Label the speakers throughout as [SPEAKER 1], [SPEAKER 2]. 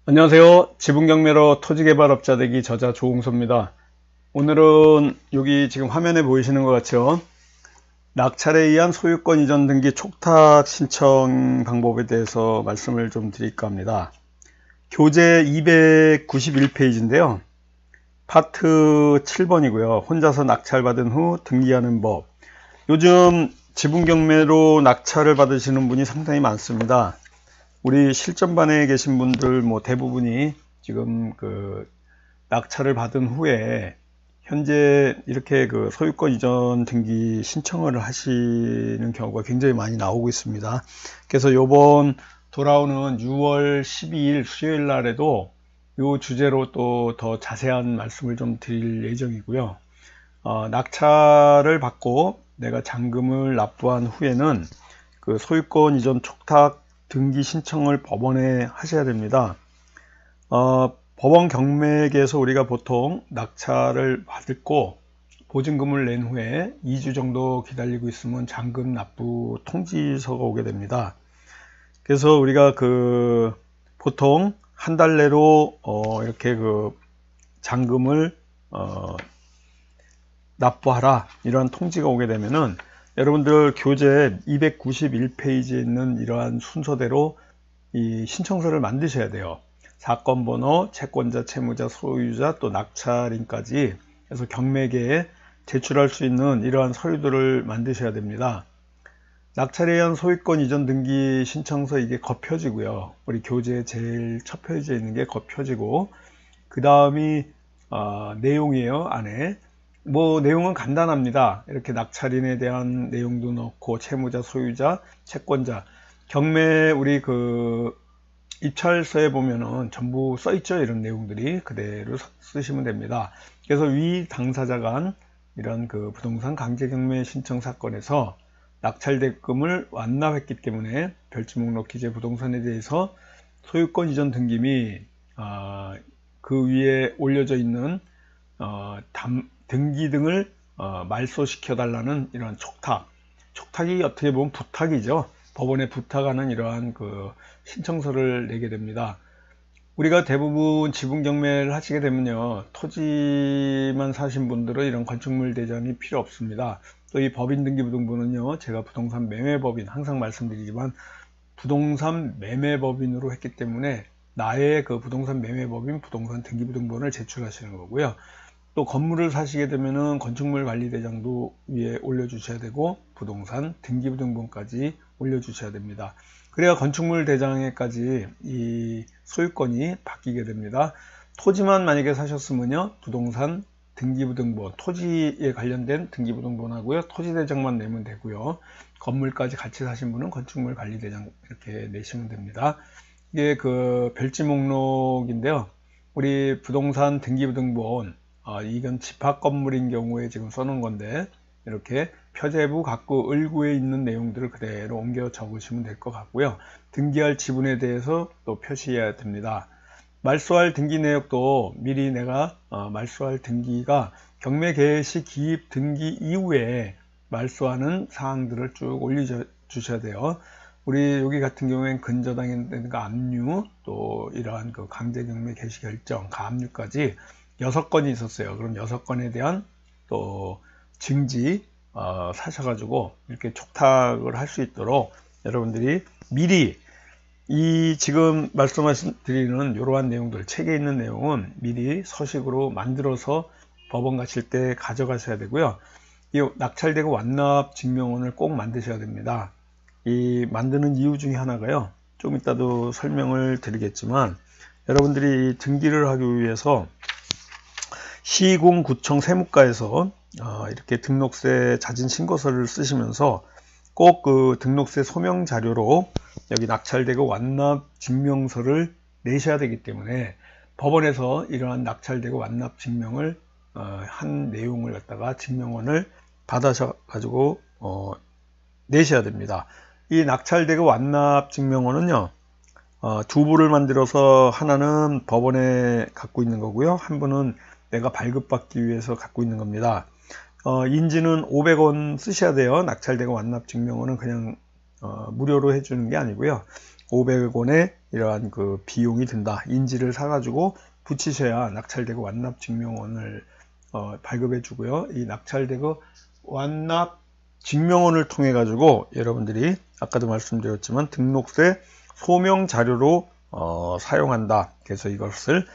[SPEAKER 1] 안녕하세요. 지분경매로 토지개발업자 되기 저자 조홍소입니다. 오늘은 여기 지금 화면에 보이시는 것 같죠? 낙찰에 의한 소유권 이전 등기 촉탁 신청 방법에 대해서 말씀을 좀 드릴까 합니다. 교재 291페이지인데요. 파트 7번이고요. 혼자서 낙찰받은 후 등기하는 법. 요즘 지분경매로 낙찰을 받으시는 분이 상당히 많습니다. 우리 실전반에 계신 분들 대부분이 지금 낙찰을 받은 후에 현재 이렇게 소유권 이전 등기 신청을 하시는 경우가 굉장히 많이 나오고 있습니다. 그래서 요번 돌아오는 6월 12일 수요일 날에도 이 주제로 또 더 자세한 말씀을 좀 드릴 예정이고요. 낙찰을 받고 내가 잔금을 납부한 후에는 소유권 이전 촉탁 등기 신청을 법원에 하셔야 됩니다. 법원 경매에서 우리가 보통 낙찰을 받고 보증금을 낸 후에 2주 정도 기다리고 있으면 잔금 납부 통지서가 오게 됩니다. 그래서 우리가 보통 한 달 내로 이렇게 잔금을 납부하라 이러한 통지가 오게 되면은 여러분들 교재 291페이지에 있는 이러한 순서대로 이 신청서를 만드셔야 돼요. 사건 번호, 채권자, 채무자, 소유자, 또 낙찰인까지 해서 경매계에 제출할 수 있는 이러한 서류들을 만드셔야 됩니다. 낙찰에 의한 소유권 이전 등기 신청서 이게 겉표지고요. 우리 교재 제일 첫 페이지에 있는 게 겉표지고 그 다음이 내용이에요. 안에 내용은 간단합니다. 이렇게 낙찰인에 대한 내용도 넣고 채무자, 소유자, 채권자, 경매 우리 입찰서에 보면은 전부 써 있죠. 이런 내용들이 그대로 쓰시면 됩니다. 그래서 위 당사자 간 이런 부동산 강제 경매 신청 사건에서 낙찰 대금을 완납했기 때문에 별지 목록 기재 부동산에 대해서 소유권 이전 등기 및 그 위에 올려져 있는 등기 등을 말소시켜 달라는 이러한 촉탁이 어떻게 보면 부탁이죠. 법원에 부탁하는 이러한 신청서를 내게 됩니다. 우리가 대부분 지분 경매를 하시게 되면요, 토지만 사신 분들은 이런 건축물 대장이 필요 없습니다. 또 이 법인등기부등본은요, 제가 부동산 매매법인 항상 말씀드리지만 부동산 매매법인으로 했기 때문에 나의 부동산 매매법인 부동산 등기부등본을 제출하시는 거고요. 또 건물을 사시게 되면은 건축물 관리대장도 위에 올려주셔야 되고 부동산 등기부등본까지 올려주셔야 됩니다. 그래야 건축물 대장에까지 이 소유권이 바뀌게 됩니다. 토지만 만약에 사셨으면요, 부동산 등기부등본, 토지에 관련된 등기부등본하고요, 토지대장만 내면 되고요. 건물까지 같이 사신 분은 건축물 관리대장 이렇게 내시면 됩니다. 이게 별지 목록인데요. 우리 부동산 등기부등본, 이건 집합 건물인 경우에 지금 써놓은 건데 이렇게 표제부 각구 을구에 있는 내용들을 그대로 옮겨 적으시면 될 것 같고요. 등기할 지분에 대해서 또 표시해야 됩니다. 말소할 등기 내역도 미리 내가 말소할 등기가 경매 개시 기입 등기 이후에 말소하는 사항들을 쭉 올려주셔야 돼요. 우리 여기 같은 경우에는 근저당이라든가 압류, 또 이러한 강제 경매 개시 결정, 가압류까지 6건이 있었어요. 그럼 6건에 대한 또 증지 사셔가지고 이렇게 촉탁을 할 수 있도록 여러분들이 미리 이 지금 말씀드리는 이러한 내용들, 책에 있는 내용은 미리 서식으로 만들어서 법원 가실 때 가져가셔야 되고요. 이 낙찰되고 완납 증명원을 꼭 만드셔야 됩니다. 이 만드는 이유 중에 하나가요, 좀 이따도 설명을 드리겠지만 여러분들이 등기를 하기 위해서 시군구청 세무과에서 이렇게 등록세 자진신고서를 쓰시면서 꼭 등록세 소명 자료로 여기 낙찰되고 완납 증명서를 내셔야 되기 때문에 법원에서 이러한 낙찰되고 완납 증명을 한 내용을 갖다가 증명원을 받아서 가지고 내셔야 됩니다. 이 낙찰되고 완납 증명원은요, 두 부를 만들어서 하나는 법원에 갖고 있는 거고요, 한 부는 내가 발급받기 위해서 갖고 있는 겁니다. 인지는 500원 쓰셔야 돼요. 낙찰되고 완납 증명원은 그냥 무료로 해주는 게 아니고요. 500원의 이러한 그 비용이 든다. 인지를 사가지고 붙이셔야 낙찰대금 완납증명원을 발급해 주고요. 이 낙찰대금 완납증명원을 통해 가지고 여러분들이 아까도 말씀드렸지만 등록세 소명 자료로 사용한다. 그래서 이것을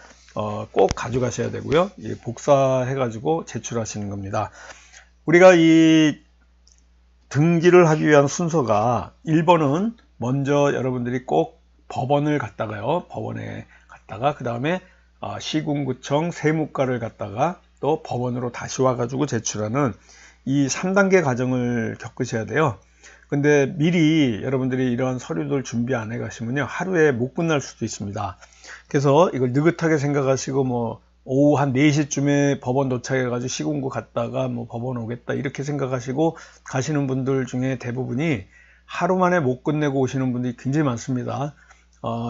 [SPEAKER 1] 꼭 가져가셔야 되고요. 복사해 가지고 제출하시는 겁니다. 우리가 이 등기를 하기 위한 순서가 1번은 먼저 여러분들이 꼭 법원을 갔다가요. 법원에 갔다가 그 다음에 시군구청 세무과를 갔다가 또 법원으로 다시 와가지고 제출하는 이 3단계 과정을 겪으셔야 돼요. 근데 미리 여러분들이 이런 서류들 준비 안 해 가시면요. 하루에 못 끝날 수도 있습니다. 그래서 이걸 느긋하게 생각하시고 뭐 오후 한 4시쯤에 법원 도착해 가지고 시군구 갔다가 뭐 법원 오겠다 이렇게 생각하시고 가시는 분들 중에 대부분이 하루 만에 못 끝내고 오시는 분들이 굉장히 많습니다.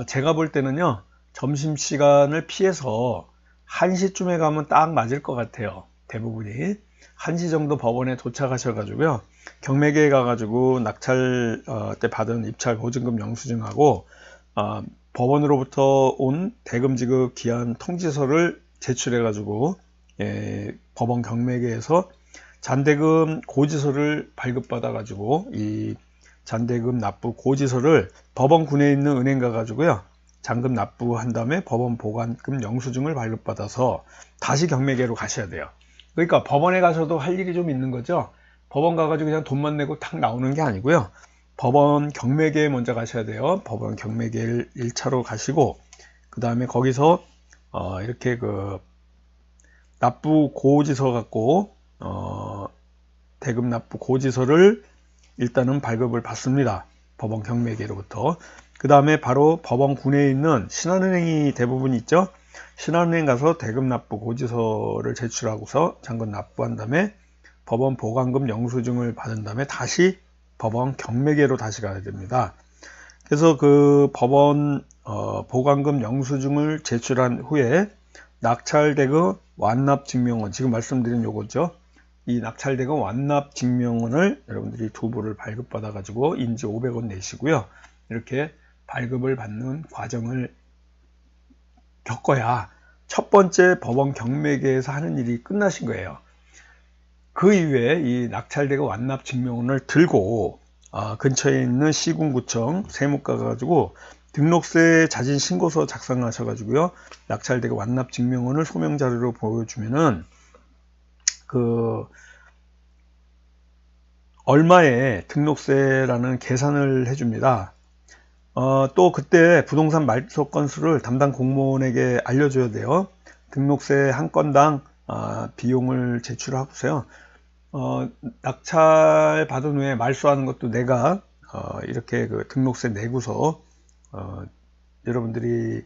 [SPEAKER 1] 제가 볼 때는요. 점심시간을 피해서 1시쯤에 가면 딱 맞을 것 같아요. 대부분이 1시 정도 법원에 도착하셔 가지고요. 경매계에 가가지고 낙찰 때 받은 입찰 보증금 영수증하고 법원으로부터 온 대금 지급 기한 통지서를 제출해 가지고 법원 경매계에서 잔대금 고지서를 발급받아 가지고 이 잔대금 납부 고지서를 법원군에 있는 은행 가 가지고요. 잔금 납부한 다음에 법원 보관금 영수증을 발급받아서 다시 경매계로 가셔야 돼요. 그러니까 법원에 가서도 할 일이 좀 있는 거죠. 법원 가가지고 그냥 돈만 내고 탁 나오는 게 아니고요. 법원 경매계에 먼저 가셔야 돼요. 법원 경매계를 1차로 가시고 그 다음에 거기서 이렇게 그 납부 고지서 갖고 대금 납부 고지서를 일단은 발급을 받습니다. 법원 경매계로부터. 그 다음에 바로 법원군에 있는 신한은행이 대부분 있죠. 신한은행 가서 대금 납부 고지서를 제출하고서 잔금 납부한 다음에 법원 보관금 영수증을 받은 다음에 다시 법원 경매계로 다시 가야 됩니다. 그래서 그 법원 보관금 영수증을 제출한 후에 낙찰대금 완납증명원, 지금 말씀드린 요거죠. 이 낙찰대금 완납증명원을 여러분들이 두 부를 발급받아 가지고 인지 500원 내시고요. 이렇게 발급을 받는 과정을 겪어야 첫 번째 법원 경매계에서 하는 일이 끝나신 거예요. 그 이후에 이 낙찰대금 완납증명원을 들고 근처에 있는 시군구청 세무과 가지고 등록세 자진 신고서 작성하셔 가지고요. 낙찰대금 완납증명원을 소명자료로 보여주면은 그 얼마의 등록세라는 계산을 해줍니다. 또 그때 부동산 말소 건수를 담당 공무원에게 알려줘야 돼요. 등록세 한 건당 비용을 제출하고서요. 낙찰 받은 후에 말소하는 것도 내가 이렇게 그 등록세 내고서 여러분들이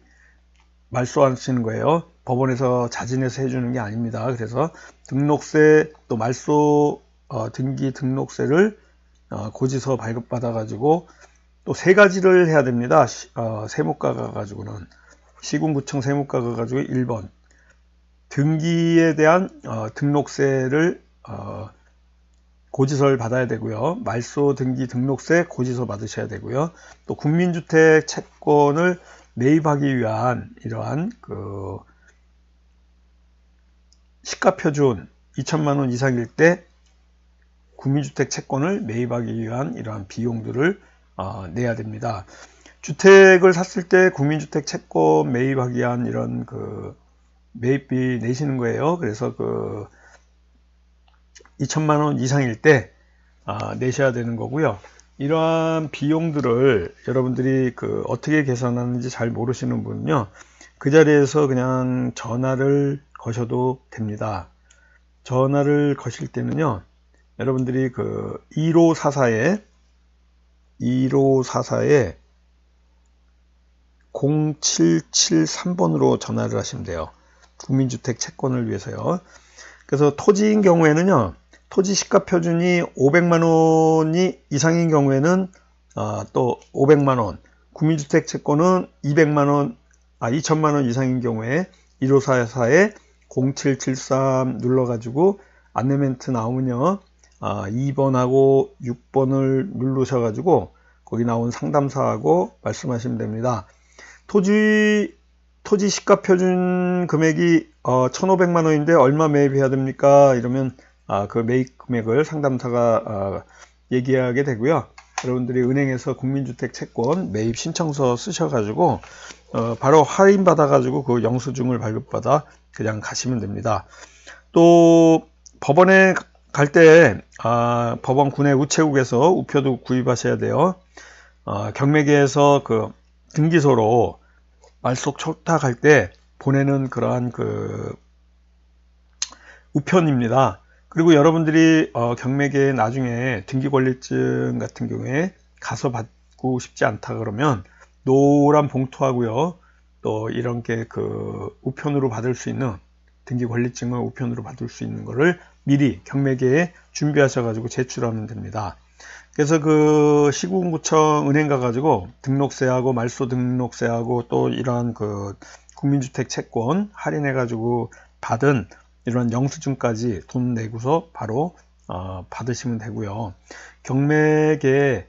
[SPEAKER 1] 말소하시는 거예요. 법원에서 자진해서 해주는 게 아닙니다. 그래서 등록세 또 말소 등기 등록세를 고지서 발급받아 가지고 또 세 가지를 해야 됩니다. 세무과 가가지고는 시군구청 세무과 가가지고 1번 등기에 대한 등록세를 고지서를 받아야 되고요. 말소 등기 등록세 고지서 받으셔야 되고요. 또 국민주택 채권을 매입하기 위한 이러한 그 시가표준 2천만 원 이상일 때 국민주택 채권을 매입하기 위한 이러한 비용들을 내야 됩니다. 주택을 샀을 때 국민주택 채권 매입하기 위한 이런 그 매입비 내시는 거예요. 그래서 그 2천만 원 이상일 때 내셔야 되는 거고요. 이러한 비용들을 여러분들이 그 어떻게 계산하는지 잘 모르시는 분은요. 그 자리에서 그냥 전화를 거셔도 됩니다. 전화를 거실 때는요. 여러분들이 그 1544에 0773번으로 전화를 하시면 돼요. 국민주택 채권을 위해서요. 그래서 토지인 경우에는요. 토지 시가 표준이 500만 원이 이상인 경우에는 또 500만 원, 국민주택 채권은 200만 원, 2천만 원 이상인 경우에 1544에 0773 눌러가지고 안내 멘트 나오면요. 2번하고 6번을 누르셔가지고 거기 나온 상담사하고 말씀하시면 됩니다. 토지 시가 표준 금액이 1,500만 원인데 얼마 매입해야 됩니까? 이러면 그 매입 금액을 상담사가 얘기하게 되고요. 여러분들이 은행에서 국민주택 채권 매입 신청서 쓰셔가지고 바로 할인 받아가지고 그 영수증을 발급받아 그냥 가시면 됩니다. 또 법원에 갈 때 법원 군의 우체국에서 우표도 구입하셔야 돼요. 경매계에서 그 등기소로 말소 촉탁할 때 보내는 그러한 그 우편입니다. 그리고 여러분들이 경매계에 나중에 등기권리증 같은 경우에 가서 받고 싶지 않다 그러면 노란 봉투하고요, 또 이런 게 그 우편으로 받을 수 있는 등기권리증을 우편으로 받을 수 있는 거를 미리 경매계에 준비하셔가지고 제출하면 됩니다. 그래서 그 시군구청 은행 가가지고 등록세하고 말소 등록세하고 또 이러한 그 국민주택 채권 할인해가지고 받은 이런 영수증까지 돈 내고서 바로 받으시면 되고요. 경매계에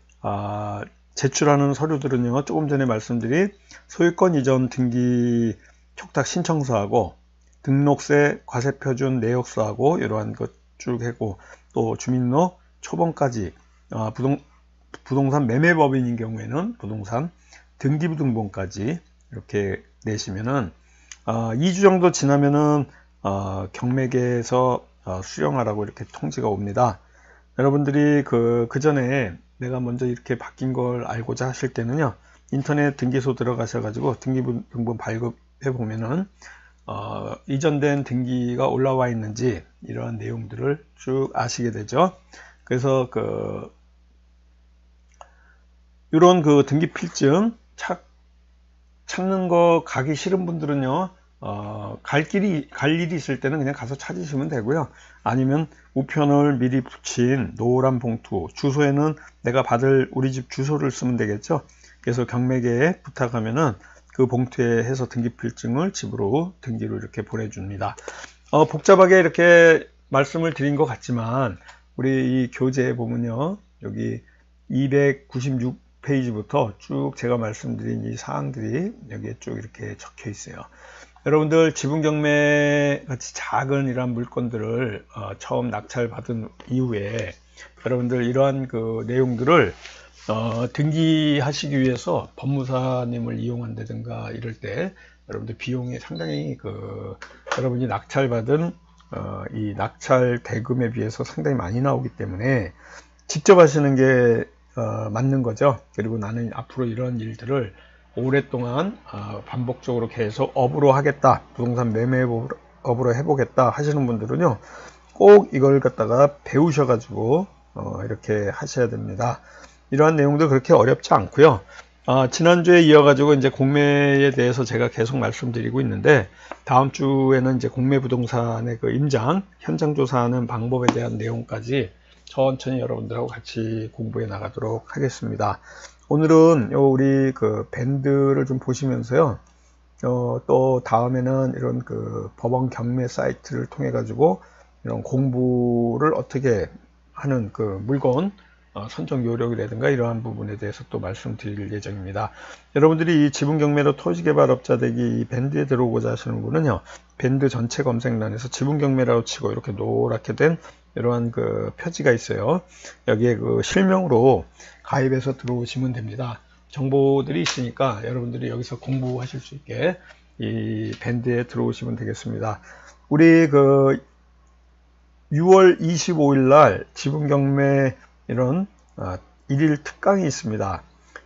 [SPEAKER 1] 제출하는 서류들은요, 조금 전에 말씀드린 소유권 이전 등기 촉탁 신청서하고 등록세 과세표준 내역서하고 이러한 것 쭉 하고 또 주민등록 초본까지 부동산 매매법인인 경우에는 부동산 등기부등본까지 이렇게 내시면은 2주 정도 지나면은 경매계에서 수령하라고 이렇게 통지가 옵니다. 여러분들이 그 전에 내가 먼저 이렇게 바뀐 걸 알고자 하실 때는요, 인터넷 등기소 들어가셔가지고 등기부등본 발급해 보면은 이전된 등기가 올라와 있는지 이러한 내용들을 쭉 아시게 되죠. 그래서 이런 그 등기필증 찾는 거 가기 싫은 분들은요, 갈 일이 있을 때는 그냥 가서 찾으시면 되고요. 아니면 우편을 미리 붙인 노란 봉투, 주소에는 내가 받을 우리 집 주소를 쓰면 되겠죠. 그래서 경매계에 부탁하면은 그 봉투에 해서 등기필증을 집으로 등기로 이렇게 보내줍니다. 복잡하게 이렇게 말씀을 드린 것 같지만 우리 이 교재에 보면요, 여기 296페이지부터 쭉 제가 말씀드린 이 사항들이 여기에 쭉 이렇게 적혀 있어요. 여러분들 지분경매 같이 작은 이러한 물건들을 처음 낙찰받은 이후에 여러분들 이러한 그 내용들을 등기하시기 위해서 법무사님을 이용한다든가 이럴 때 여러분들 비용이 상당히 여러분이 낙찰받은 이 낙찰 대금에 비해서 상당히 많이 나오기 때문에 직접 하시는 게 맞는 거죠. 그리고 나는 앞으로 이런 일들을 오랫동안 반복적으로 계속 업으로 하겠다, 부동산 매매업으로 해보겠다 하시는 분들은요, 꼭 이걸 갖다가 배우셔가지고 이렇게 하셔야 됩니다. 이러한 내용도 그렇게 어렵지 않고요. 지난주에 이어가지고 이제 공매에 대해서 제가 계속 말씀드리고 있는데, 다음 주에는 이제 공매 부동산의 그 임장, 현장 조사하는 방법에 대한 내용까지 천천히 여러분들하고 같이 공부해 나가도록 하겠습니다. 오늘은 우리 그 밴드를 좀 보시면서요, 또 다음에는 이런 그 법원 경매 사이트를 통해 가지고 이런 공부를 어떻게 하는 그 물건 선정 요령이라든가 이러한 부분에 대해서 또 말씀드릴 예정입니다. 여러분들이 이 지분경매로 토지개발업자 되기 이 밴드에 들어오고자 하시는 분은요, 밴드 전체 검색란에서 지분경매라고 치고 이렇게 노랗게 된 이러한 그 표지가 있어요. 여기에 그 실명으로 가입해서 들어오시면 됩니다. 정보들이 있으니까 여러분들이 여기서 공부하실 수 있게 이 밴드에 들어오시면 되겠습니다. 우리 그 6월 25일 날 지분경매 이런 1일 특강이 있습니다.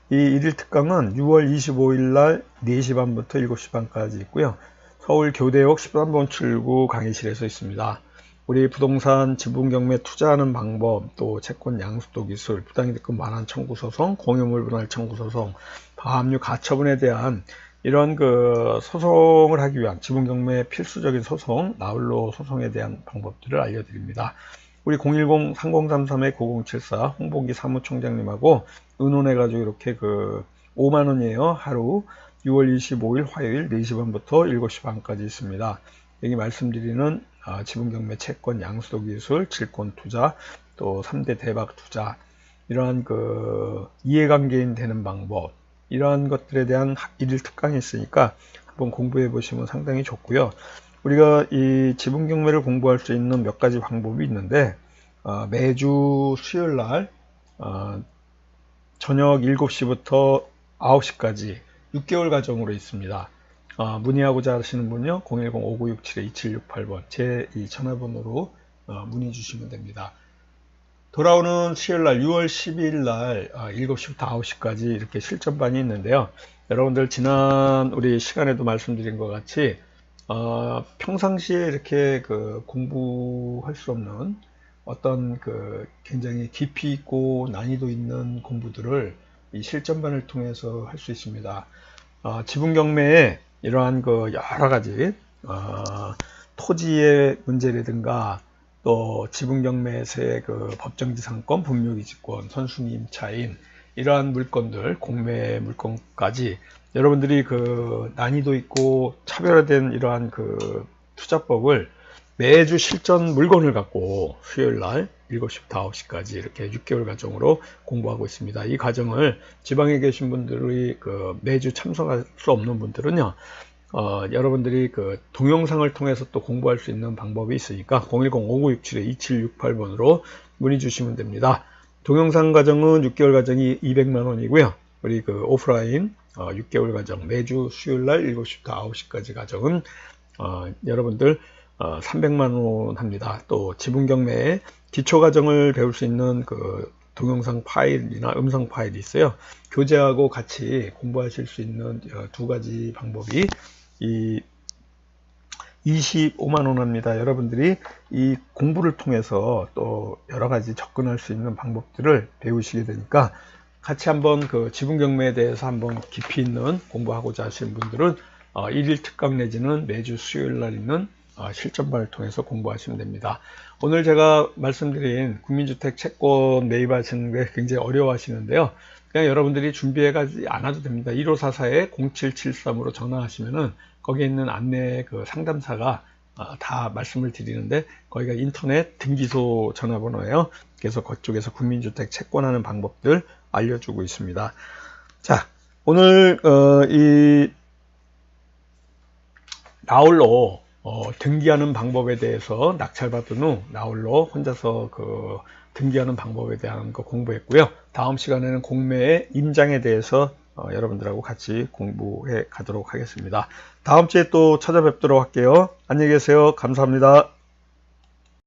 [SPEAKER 1] 이 1일 특강은 6월 25일 날 4시 반부터 7시 반까지 있고요. 서울 교대역 13번 출구 강의실에서 있습니다. 우리 부동산 지분경매 투자하는 방법, 또 채권 양수도 기술, 부당이득금 반환 청구 소송, 공유물 분할 청구 소송, 가압류 가처분에 대한 이런 그 소송을 하기 위한 지분경매 필수적인 소송, 나홀로 소송에 대한 방법들을 알려드립니다. 우리 010-3033-9074 홍봉기 사무총장님하고 의논해가지고 이렇게 5만원이에요. 하루 6월 25일 화요일 4시 반부터 7시 반까지 있습니다. 여기 말씀드리는 지분경매 채권 양수도 기술, 질권 투자, 또 3대 대박 투자, 이러한 그 이해관계인 되는 방법, 이러한 것들에 대한 일일 특강이 있으니까 한번 공부해 보시면 상당히 좋고요. 우리가 이 지분 경매를 공부할 수 있는 몇 가지 방법이 있는데, 매주 수요일 날 저녁 7시부터 9시까지 6개월 과정으로 있습니다. 문의하고자 하시는 분요, 010-5967-2768번 제 이 전화번호로 문의 주시면 됩니다. 돌아오는 수요일날 6월 12일 날 7시부터 9시까지 이렇게 실전반이 있는데요. 여러분들 지난 우리 시간에도 말씀드린 것 같이 평상시에 이렇게 그 공부할 수 없는 어떤 그 굉장히 깊이 있고 난이도 있는 공부들을 이 실전반을 통해서 할 수 있습니다. 지분 경매에 이러한 그 여러 가지 토지의 문제라든가 또 지분 경매에서의 그 법정지상권, 분묘기지권, 선순위 임차인 이러한 물건들, 공매 물건까지 여러분들이 그 난이도 있고 차별화된 이러한 그 투자법을 매주 실전 물건을 갖고 수요일 날 7시부터 9시까지 이렇게 6개월 과정으로 공부하고 있습니다. 이 과정을 지방에 계신 분들이 그 매주 참석할 수 없는 분들은요, 여러분들이 그 동영상을 통해서 또 공부할 수 있는 방법이 있으니까 010-5967-2768번으로 문의 주시면 됩니다. 동영상 과정은 6개월 과정이 200만 원이고요. 우리 그 오프라인 6개월 과정 매주 수요일 날 7시부터 9시까지 과정은 여러분들 300만 원 합니다. 또 지분 경매의 기초 과정을 배울 수 있는 그 동영상 파일이나 음성 파일이 있어요. 교재하고 같이 공부하실 수 있는 두 가지 방법이 25만 원 합니다. 여러분들이 이 공부를 통해서 또 여러 가지 접근할 수 있는 방법들을 배우시게 되니까 같이 한번 그 지분 경매에 대해서 한번 깊이 있는 공부하고자 하시는 분들은 일일 특강 내지는 매주 수요일 날 있는 실전반을 통해서 공부하시면 됩니다. 오늘 제가 말씀드린 국민주택 채권 매입하시는 게 굉장히 어려워하시는데요. 그냥 여러분들이 준비해가지 않아도 됩니다. 1544-0773으로 전화하시면은 거기에 있는 안내 그 상담사가 다 말씀을 드리는데 거기가 인터넷 등기소 전화번호예요. 그래서 그쪽에서 국민주택 채권하는 방법들 알려주고 있습니다. 자, 오늘 이 나홀로 등기하는 방법에 대해서 낙찰받은 후 나홀로 혼자서 그 등기하는 방법에 대한 거 공부했고요. 다음 시간에는 공매의 임장에 대해서 여러분들하고 같이 공부해 가도록 하겠습니다. 다음 주에 또 찾아뵙도록 할게요. 안녕히 계세요. 감사합니다.